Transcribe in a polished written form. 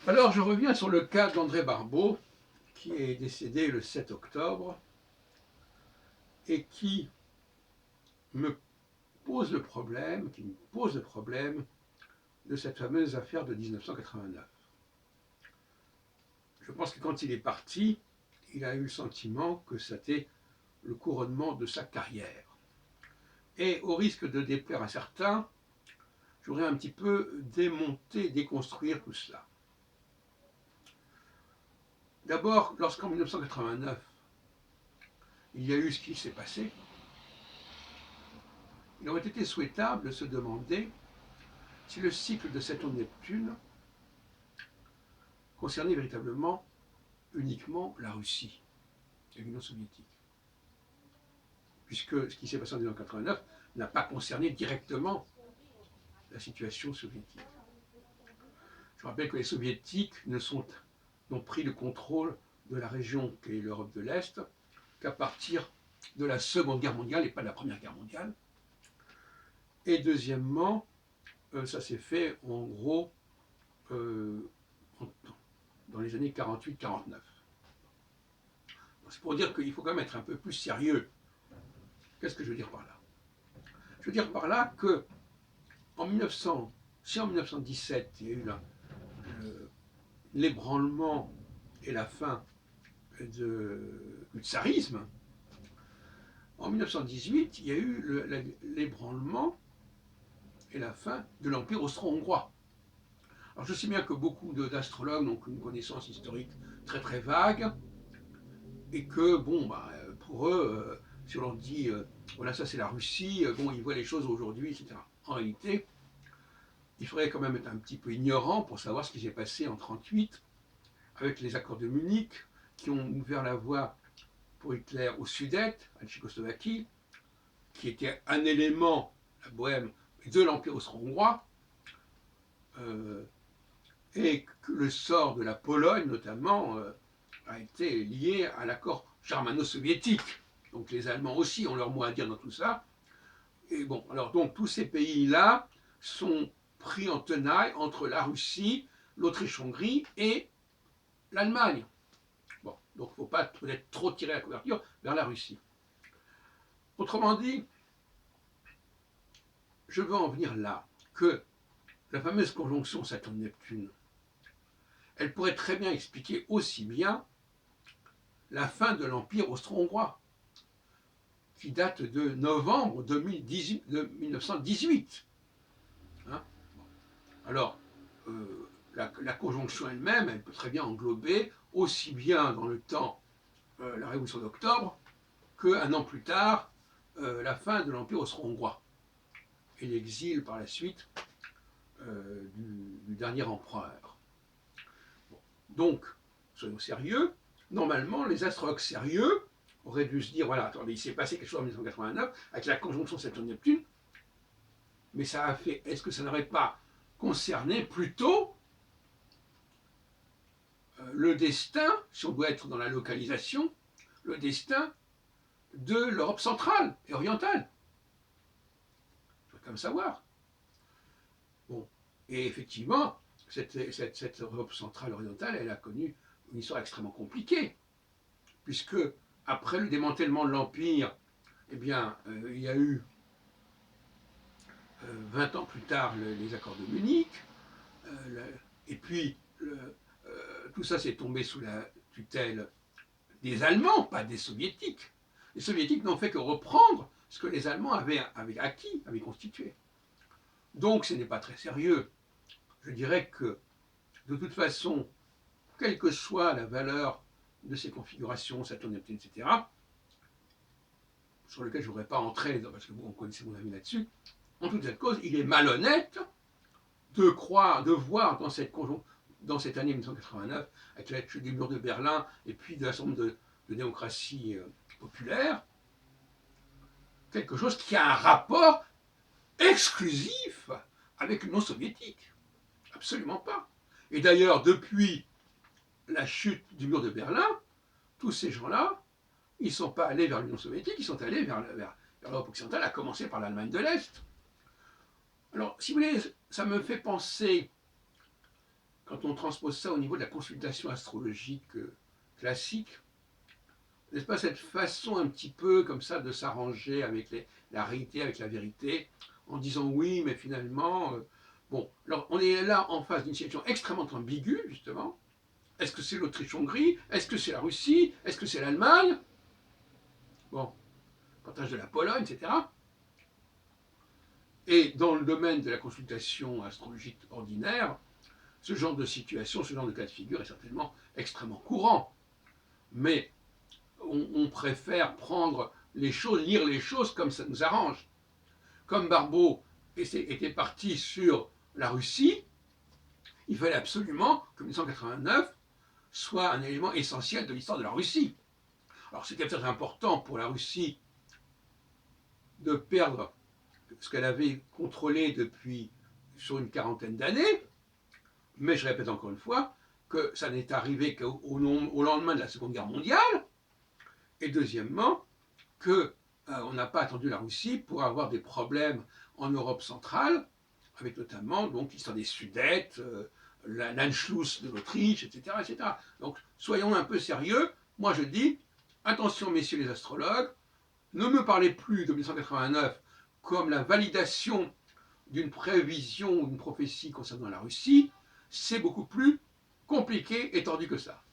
Alors, je reviens sur le cas d'André Barbeau, qui est décédé le 7 octobre et me qui me pose le problème de cette fameuse affaire de 1989. Je pense que quand il est parti, il a eu le sentiment que c'était le couronnement de sa carrière. Et au risque de déplaire à certains, je voudrais un petit peu démonter, déconstruire tout cela. D'abord, lorsqu'en 1989, il y a eu ce qui s'est passé, il aurait été souhaitable de se demander si le cycle de Saturne-Neptune concernait véritablement uniquement la Russie et l'Union soviétique. Puisque ce qui s'est passé en 1989 n'a pas concerné directement la situation soviétique. Je rappelle que les soviétiques n'ont pris le contrôle de la région qu'est l'Europe de l'Est qu'à partir de la Seconde Guerre mondiale et pas de la Première Guerre mondiale. Et deuxièmement, ça s'est fait en gros dans les années 48-49. C'est pour dire qu'il faut quand même être un peu plus sérieux. Qu'est-ce que je veux dire par là? Je veux dire par là que si en 1917 il y a eu l'ébranlement et la fin du tsarisme, en 1918 il y a eu l'ébranlement et la fin de l'Empire austro-hongrois. Alors je sais bien que beaucoup d'astrologues n'ont qu'une connaissance historique très très vague, et que, bon, pour eux, si on leur dit, voilà, ça c'est la Russie, bon, ils voient les choses aujourd'hui, etc. En réalité, il faudrait quand même être un petit peu ignorant pour savoir ce qui s'est passé en 1938 avec les accords de Munich qui ont ouvert la voie pour Hitler au Sudète, à la Tchécoslovaquie, qui était un élément, la Bohème, de l'Empire austro-hongrois, et que le sort de la Pologne, notamment, a été lié à l'accord germano-soviétique. Donc les Allemands aussi ont leur mot à dire dans tout ça. Et bon, alors donc tous ces pays-là sont pris en tenaille entre la Russie, l'Autriche-Hongrie et l'Allemagne. Bon, donc il ne faut pas peut-être trop tirer la couverture vers la Russie. Autrement dit, je veux en venir là, que la fameuse conjonction Saturne-Neptune, elle pourrait très bien expliquer aussi bien la fin de l'Empire austro-hongrois, qui date de novembre de 1918. Hein? Alors, la conjonction elle-même, elle peut très bien englober aussi bien dans le temps la Révolution d'octobre qu'un an plus tard la fin de l'Empire austro-hongrois et l'exil par la suite du dernier empereur. Bon. Donc, soyons sérieux. Normalement, les astrologues sérieux auraient dû se dire, voilà, attendez, il s'est passé quelque chose en 1989 avec la conjonction Saturne-Neptune, mais ça a fait, est-ce que ça n'aurait pas concerné plutôt le destin, si on doit être dans la localisation, le destin de l'Europe centrale et orientale? Il faut quand même savoir. Bon. Et effectivement, cette Europe centrale orientale, elle a connu une histoire extrêmement compliquée, puisque après le démantèlement de l'Empire, eh bien, il y a eu 20 ans plus tard les accords de Munich, et puis tout ça s'est tombé sous la tutelle des Allemands, pas des Soviétiques. Les Soviétiques n'ont fait que reprendre ce que les Allemands avaient acquis, avaient constitué. Donc ce n'est pas très sérieux. Je dirais que, de toute façon, quelle que soit la valeur de ces configurations, Saturne, Neptune, etc., sur lequel je ne voudrais pas entrer, parce que vous connaissez mon avis là-dessus, en toute cette cause, il est malhonnête de voir dans cette année 1989, avec la chute du mur de Berlin et puis de l'ensemble de démocratie populaire, quelque chose qui a un rapport exclusif avec l'Union soviétique. Absolument pas. Et d'ailleurs, depuis la chute du mur de Berlin, tous ces gens-là, ils ne sont pas allés vers l'Union soviétique, ils sont allés vers l'Europe occidentale, à commencer par l'Allemagne de l'Est. Alors, si vous voulez, ça me fait penser quand on transpose ça au niveau de la consultation astrologique classique, n'est-ce pas cette façon un petit peu comme ça de s'arranger avec la réalité, avec la vérité, en disant oui, mais finalement, bon, alors on est là en face d'une situation extrêmement ambiguë, justement. Est-ce que c'est l'Autriche-Hongrie? Est-ce que c'est la Russie? Est-ce que c'est l'Allemagne? Bon, partage de la Pologne, etc. Et dans le domaine de la consultation astrologique ordinaire, ce genre de situation, ce genre de cas de figure est certainement extrêmement courant. Mais on préfère prendre les choses, lire les choses comme ça nous arrange. Comme Barbeau était parti sur la Russie, il fallait absolument que 1989 soit un élément essentiel de l'histoire de la Russie. Alors c'était peut-être important pour la Russie de perdre ce qu'elle avait contrôlé depuis sur une quarantaine d'années, mais je répète encore une fois que ça n'est arrivé qu'au lendemain de la Seconde Guerre mondiale, et deuxièmement, qu'on n'a pas attendu la Russie pour avoir des problèmes en Europe centrale, avec notamment donc l'histoire des Sudètes, l'Anschluss de l'Autriche, etc., etc. Donc soyons un peu sérieux. Moi je dis, attention messieurs les astrologues, ne me parlez plus de 1989 comme la validation d'une prévision ou d'une prophétie concernant la Russie, c'est beaucoup plus compliqué et tordu que ça.